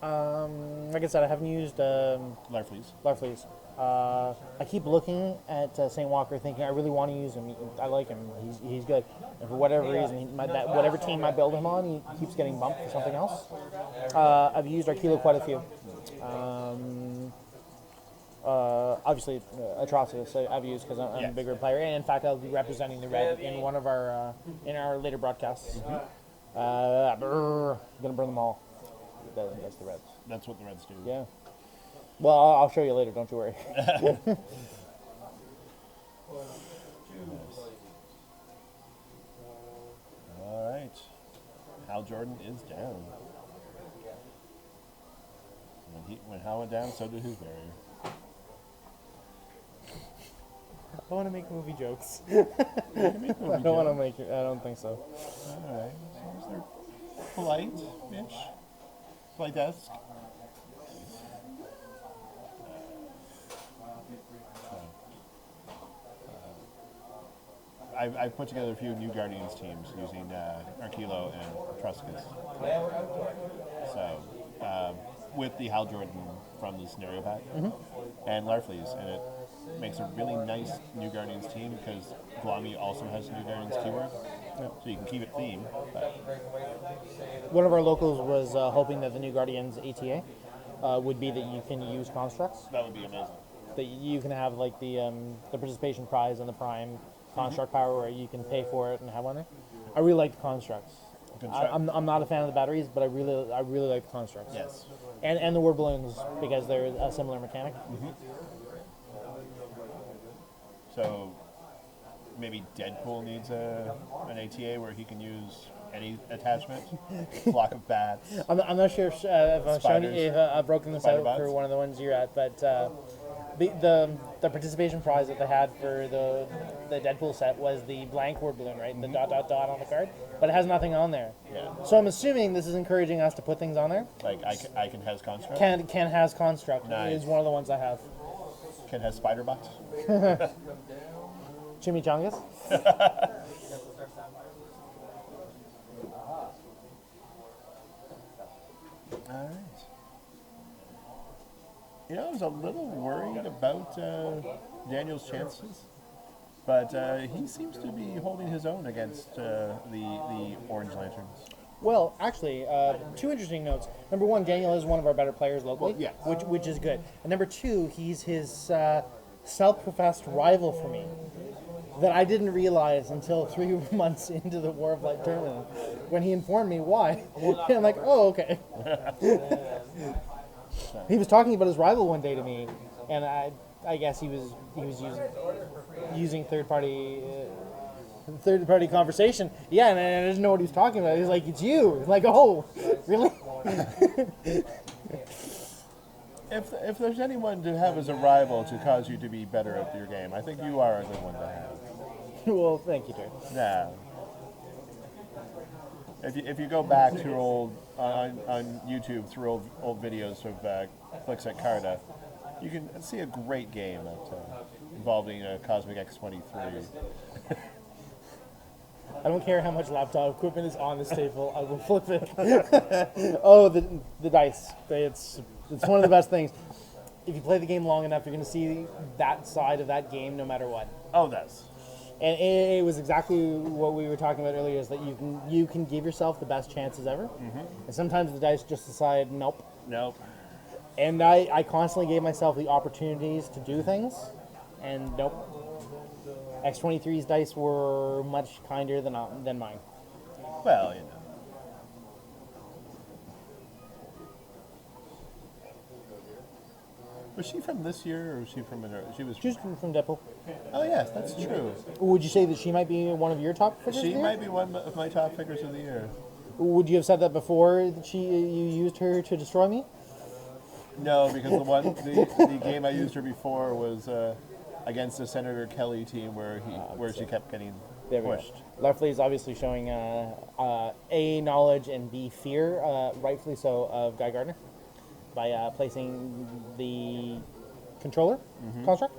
Like I said, I haven't used Larfleeze. Larfleeze. I keep looking at St. Walker thinking I really want to use him. I like him. He's good. And for whatever reason, whatever team I build him on, he keeps getting bumped for something else. I've used Arkilo quite a few. Obviously, Atrocitus I've used because I'm a bigger player. And in fact, I'll be representing the red in one of our in our later broadcasts. Gonna burn them all. That's the Reds. That's what the Reds do. Yeah. Well, I'll show you later. Don't you worry. All right. Hal Jordan is down. When Hal went down, so did his barrier. I want to make movie jokes. You can make movie I don't want to jokes. make it. I don't think so. All right. As long as they're polite-ish. Polite-esque. I've put together a few new Guardians teams using Arkilo and Truscus. So, with the Hal Jordan from the scenario pack and Larfleeze, and it makes a really nice new Guardians team because Glommy also has a new Guardians keyword, so you can keep it themed. But One of our locals was hoping that the new Guardians ATA would be that you can use constructs. that would be amazing. That you can have like the participation prize and the prime construct power where you can pay for it and have one there. I really like the constructs. I'm not a fan of the batteries, but I really like the constructs. Yes. And the war balloons because they're a similar mechanic. So maybe Deadpool needs an ATA where he can use any attachment, flock of bats. I'm not sure if I've shown you, if I've broken this Spider out for bots? one of the ones you're at, but the participation prize that they had for the Deadpool set was the blank word balloon, right? The ... on the card, but it has nothing on there. Yeah. So I'm assuming this is encouraging us to put things on there. Like Icon has construct. Can has construct Nice. is one of the ones I have. kid has spider box. Chimichangas. All right. You know, I was a little worried about Daniel's chances, but he seems to be holding his own against the Orange Lanterns. Well, actually, two interesting notes. Number one, Daniel is one of our better players locally, Well, yes. which is good. And number two, he's his self-professed rival for me that I didn't realize until 3 months into the War of Light tournament when he informed me why. And I'm like, oh, okay. He was talking about his rival one day to me, and I guess he was using third-party conversation. Yeah, and I didn't know what he was talking about. He was like, it's you. I'm like, oh, really? If there's anyone to have as a rival to cause you to be better at your game, I think you are a good one to have. Well, thank you, dear. Yeah. If you go back to old on YouTube through old videos of Clicks at Carta, you can see a great game involving Cosmic X-23. I don't care how much laptop equipment is on this table. I will flip it. Oh, the dice. It's one of the best things. If you play the game long enough, you're going to see that side of that game no matter what. Oh, that's. And it was exactly what we were talking about earlier, is that you can give yourself the best chances ever. Mm-hmm. And sometimes the dice just decide, nope. Nope. And I constantly gave myself the opportunities to do things, and nope. X-23's dice were much kinder than mine. Well, you know. Was she from this year, or was she from she was? She's from Deadpool. Oh yes, that's true. Would you say that she might be one of your top figures? She might be one of my top figures of the year. Would you have said that before that you used her to destroy me? No, because the game I used her before was against the Senator Kelly team where she kept getting pushed. Larfleeze is obviously showing A, knowledge, and B, fear, rightfully so, of Guy Gardner by placing the controller construct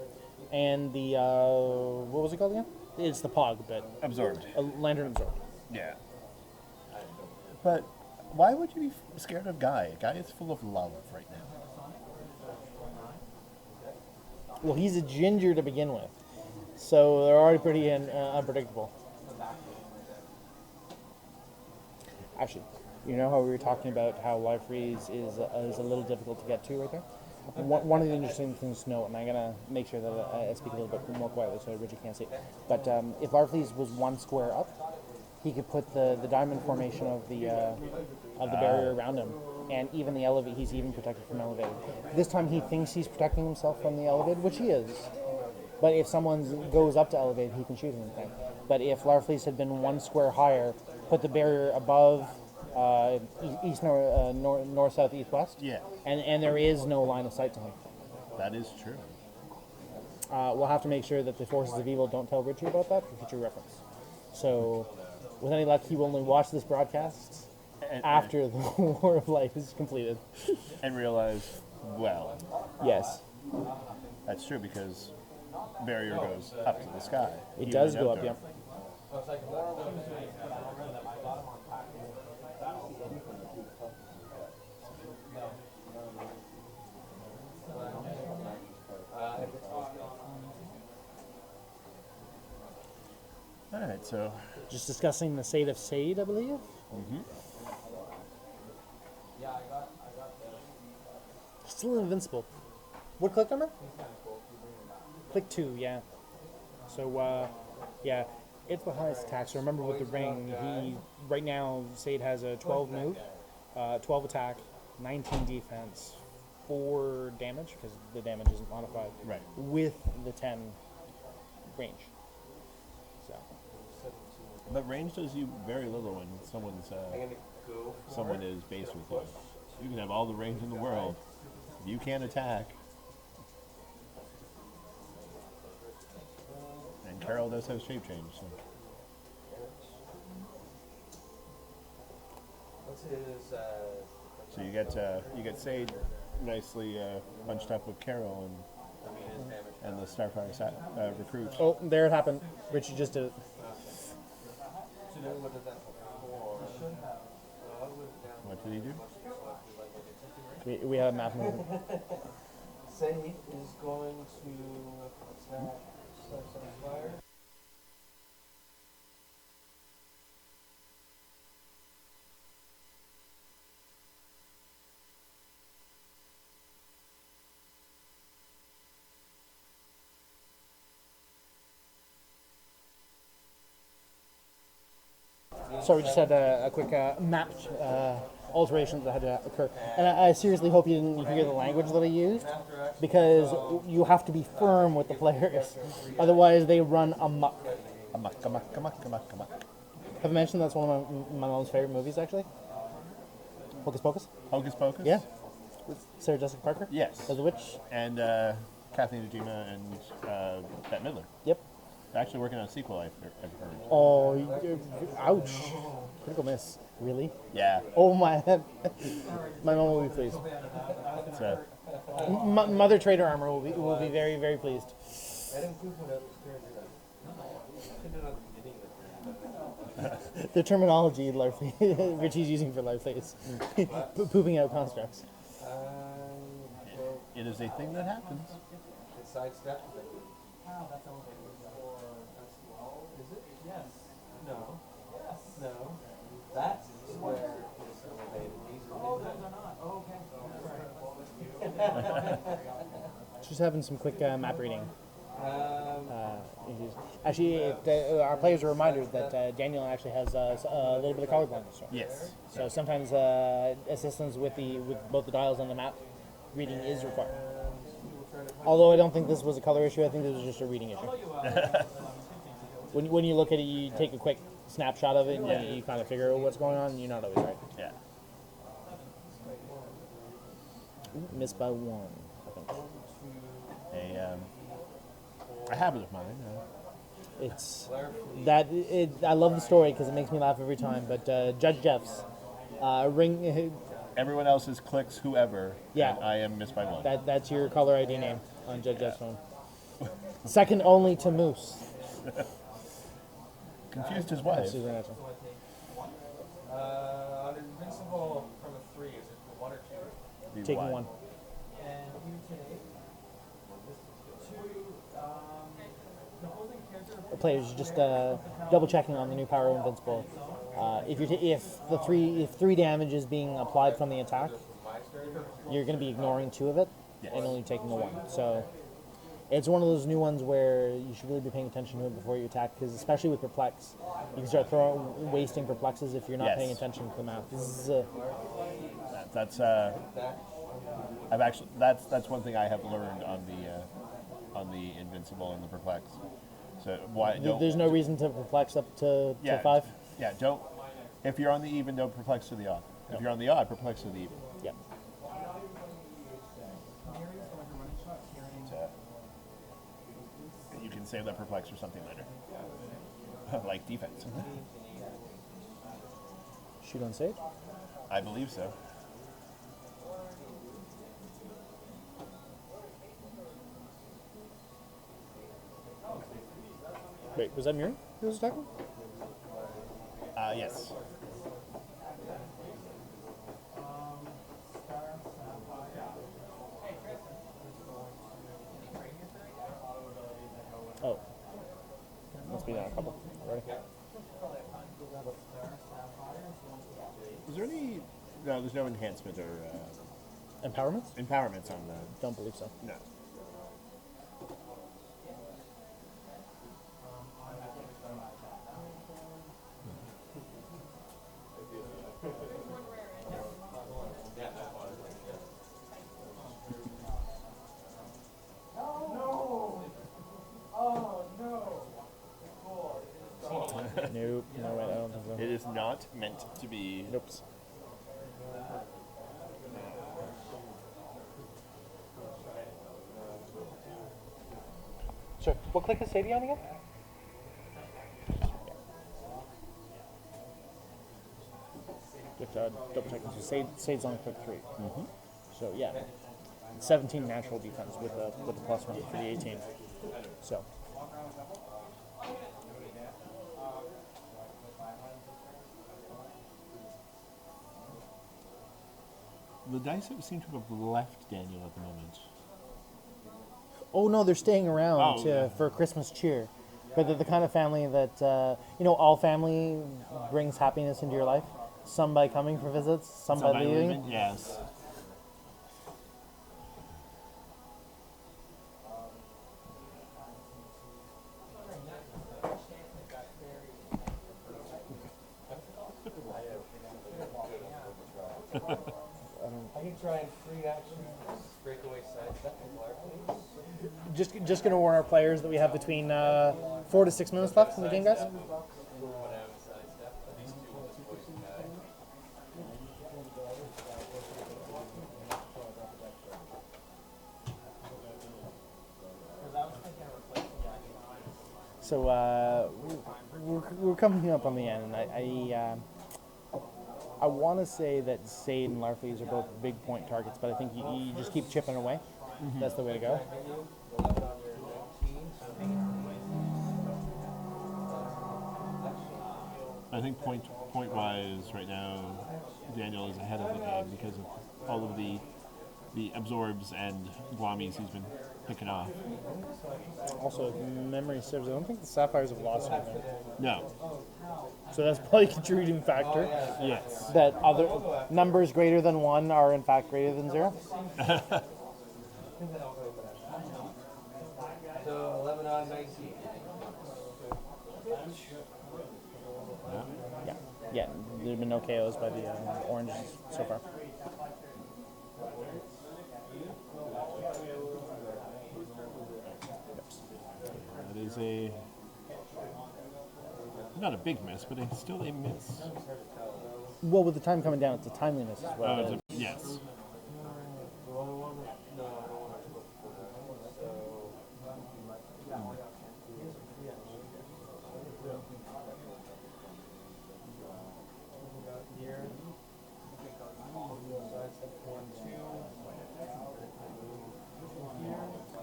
and the what was it called again? It's the POG, but Absorbed. A lantern absorbed. Yeah. But why would you be scared of Guy? Guy is full of love right now. Well, he's a ginger to begin with, so they're already pretty unpredictable. Actually, you know how we were talking about how Larfleeze is a little difficult to get to right there? One of the interesting things to note, and I'm going to make sure that I speak a little bit more quietly so Richie can't see, but if Larfleeze was one square up, he could put the diamond formation of the barrier around him, and even the elevate. He's even protected from elevated. This time he thinks he's protecting himself from the elevated, which he is. But if someone goes up to elevated, he can shoot anything. But if Larfleeze had been one square higher, put the barrier above east, north, south, east, west. Yeah. And there is no line of sight to him. That is true. We'll have to make sure that the forces of evil don't tell Richie about that for future reference. So, with any luck, he will only watch this broadcast after the War of Light is completed. And realize, well, Yes. that's true because barrier goes up to the sky. It even does in go up, outdoor. yeah. Looks like more of that I got him on package. All right, so Just discussing the Sade of Sade, I believe. Yeah, I got Still invincible. What click number? Click 2, yeah. So, yeah, it's the highest attack. So remember with the ring, right now, Sade has a 12 move, 12 attack, 19 defense, 4 damage, because the damage isn't modified, right. with the 10 range. So, But range does you very little when someone is based with you. You can have all the range in the world. If you can't attack. And Carol does have shape change. So. what's his So you get Sade nicely bunched up with Carol, and his damage and the Starfire recruit. Oh, there it happened. Richie just did it. What did he do? We have a map movement. Say is going to Sapphire. So we just had a quick map alterations that had to occur. And I seriously hope you didn't hear the language that I used, because you have to be firm with the players. Otherwise, they run amok. Amok. Have I mentioned that's one of my mom's favorite movies, actually? Hocus Pocus? Hocus Pocus? Yeah. With Sarah Jessica Parker? Yes. As a witch? And Kathleen Najima and Bette Midler. Yep. They're actually working on a sequel, I've heard. Oh, ouch. Critical miss. Really? Yeah. Oh, my head. My mom will be pleased. It's Mother Trader Armor will be very, very pleased. The terminology Larfleeze, Richie's using for Larfleeze. Pooping out constructs. It is a thing that happens. Sidestep. Is it? Yes. No. Yes. No. That's where it's elevated. These are those are not. Oh, okay. Just having some quick map reading. Actually, our players are reminded that Daniel actually has a little bit of color blindness. Yes. So sometimes assistance with both the dials and the map reading is required. Although I don't think this was a color issue, I think this was just a reading issue. When you look at it, you take a quick snapshot of it, and you kind of figure out what's going on, and you're not always right. Yeah. Missed by one, I think. A habit of mine. It's that I love the story because it makes me laugh every time. But Judge Jeff's ring. Everyone else is clicks whoever. Yeah. And I am missed by one. That's your caller ID name on Judge Jeff's phone. Second only to Moose. Confused his wife. On Invincible from a 3, is it for 1 or 2? Taking one. And you take 2 opposing character. Players just double checking on the new power of Invincible. If three damage is being applied from the attack, you're going to be ignoring 2 of it and only taking the 1. So it's one of those new ones where you should really be paying attention to it before you attack, because especially with Perplex, you can start wasting Perplexes if you're not paying attention to the map. That's one thing I have learned on the Invincible and the Perplex. So there's no reason to Perplex up to 5? Yeah, don't. If you're on the even, don't Perplex to the odd. If you're on the odd, Perplex to the even. Yep. You can save that Perplex for something later. Like defense. Shoot on stage? I believe so. Wait, was that Miri who was attacking? Yes. Oh. Must be down a couple already. Is there any... No, there's no enhancement or... Empowerments? Empowerments on the... Don't believe so. No. Nope. No, wait, I don't think so. It is not meant to be... Nope. Sure. What click is Sadie on again? Double checking. So Sade's on click 3. Mm-hmm. So yeah. 17 natural defense with the +1 for the 18. So. The dice seem to have left Daniel at the moment. Oh no, they're staying around yeah. for Christmas cheer. But they're the kind of family that all family brings happiness into your life. Some by coming for visits, some by leaving. Yes. I can try and free action breakaway sidestep with Larfleeze. Just going to warn our players that we have between 4 to 6 minutes left in the game, guys. So we're coming up on the end, and I want to say that Sade and Larfleeze are both big point targets, but I think you just keep chipping away. Mm-hmm. That's the way to go. I think point wise right now, Daniel is ahead of the game because of all of the absorbs and glommies he's been picking off. Also, if memory serves, I don't think the Sapphires have lost anything. No. So that's probably a contributing factor. Yes. That other numbers greater than 1 are in fact greater than 0. So 11 on 19. Yeah. There's been no KOs by the oranges so far. That is not a big miss, but it's still a miss. Well, with the time coming down, it's a timely miss as well. Yes.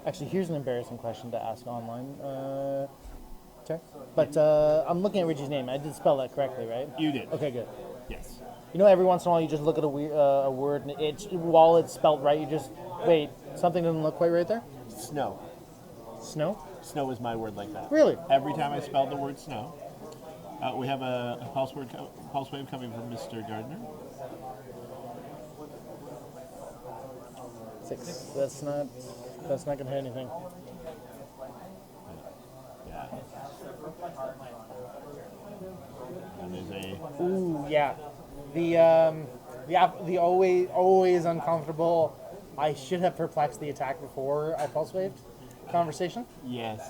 Actually, here's an embarrassing question to ask online. Okay. But I'm looking at Richie's name. I did spell that correctly, right? You did. Okay, good. Yes. You know, every once in a while you just look at a word, and while it's spelled right, you just, wait, something doesn't look quite right there? Snow. Snow? Snow is my word like that. Really? Every time I spelled the word snow. We have a pulse wave coming from Mr. Gardner. 6. That's not going to hit anything. Yeah. And there's a... Ooh, yeah. The always uncomfortable, I should have perplexed the attack before I pulse waved conversation. Yes.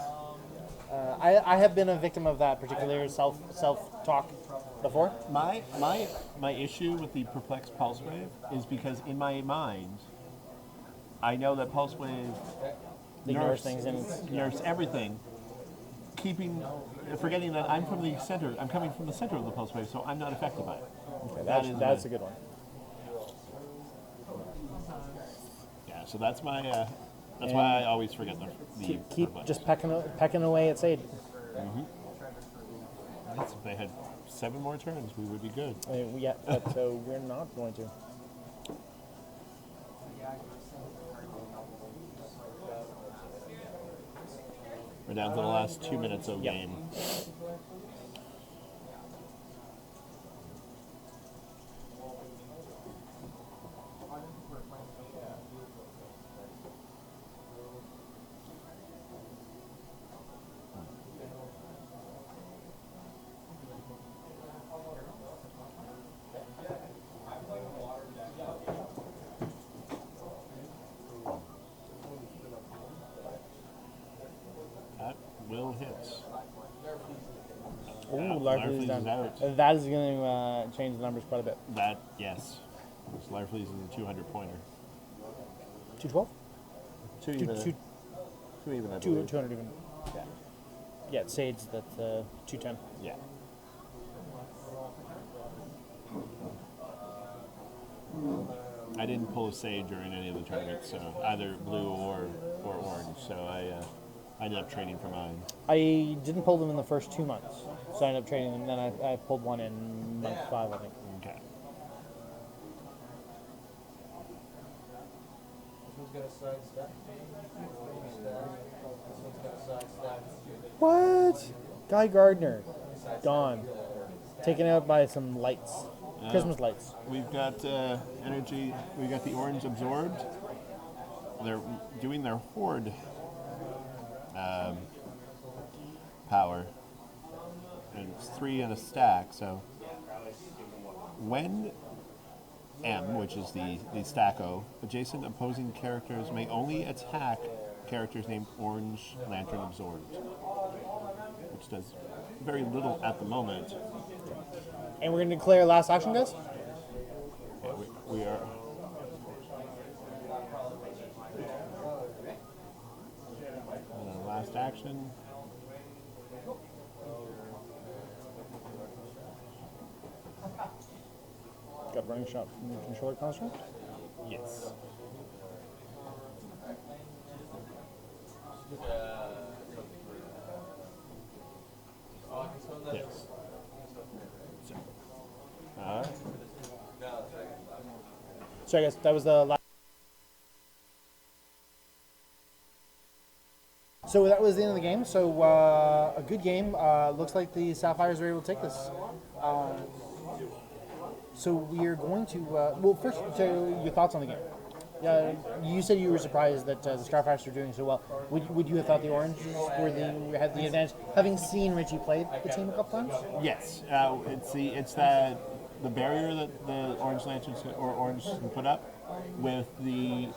I have been a victim of that particular self-talk before. My issue with the perplexed pulse wave is because in my mind, I know that pulse wave Ignores things and nerfs everything, forgetting that I'm from the center. I'm coming from the center of the pulse wave, so I'm not affected by it. Okay, that's a good one. Yeah, so that's my. That's why I always forget the keep perplex. just pecking away at Sade. If they had 7 more turns, we would be good. Yeah, but we're not going to. We're down to the last 2 minutes of game. Will hits. Ooh, Larfleeze is down. out. That is going to change the numbers quite a bit. That, yes. Larfleeze is a 200-pointer. 212? 2 even. 2 even, I believe. 200 even. Yeah. Yeah, Sade's that 210. Yeah. I didn't pull a Sage during any of the tournaments, so either blue or orange. So I ended up trading for mine. I didn't pull them in the first 2 months, so I ended up trading them. Then I pulled one in month 5, I think. Okay. This one's got a side step. This one's got a side step. What? Guy Gardner, gone, taken out by some lights, Christmas lights. We've got energy. We got the orange absorbed. They're doing their horde power, and it's 3 in a stack. So when M, which is the stacko, adjacent opposing characters may only attack characters named Orange Lantern Absorbed, which does very little at the moment. And we're going to declare last action, guys? Yeah, we are. Last action. Got a running shot from the controller construct? Yes. Yes. So I guess that was the last. So that was the end of the game. So a good game. Looks like the Sapphires are able to take this. So we are going to. Well, first, so your thoughts on the game. Yeah, you said you were surprised that the Sapphires were doing so well. Would you have thought the Oranges had the advantage, having seen Richie play the team a couple times? Yes, it's the barrier that the Orange Lanterns or Orange can put up, with the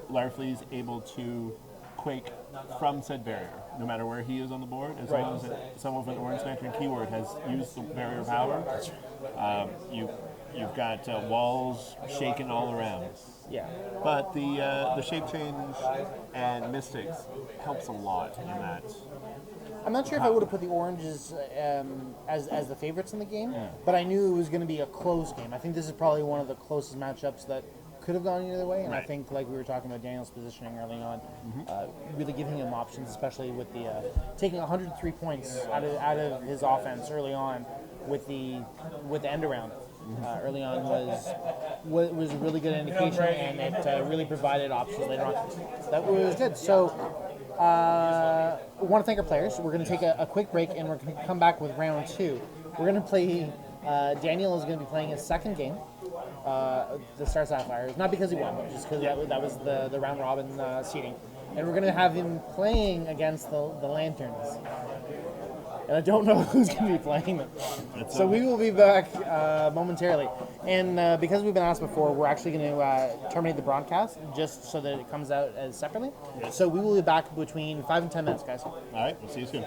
Larfleeze able to quake from said barrier, no matter where he is on the board, as long as someone with an Orange Lantern keyword has used the barrier power. You've got walls shaking all around. Yeah. But the shape change and Mystics helps a lot in that. I'm not sure if I would have put the Oranges as the favorites in the game, but I knew it was going to be a close game. I think this is probably one of the closest matchups that could have gone either way, and I think, like we were talking about Daniel's positioning early on, really giving him options, especially with the taking 103 points out of his offense early on with the end around. Early on was a really good indication, and it really provided options later on. That was good. So I want to thank our players. We're going to take a quick break, and we're going to come back with round 2. We're going to play. Daniel is going to be playing his second game, the Star Sapphires, not because he won, but just because that was the round robin seeding, and we're going to have him playing against the Lanterns. And I don't know who's going to be playing them. So we will be back momentarily. And because we've been asked before, we're actually going to terminate the broadcast just so that it comes out as separately. So we will be back between 5 and 10 minutes, guys. All right, we'll see you soon.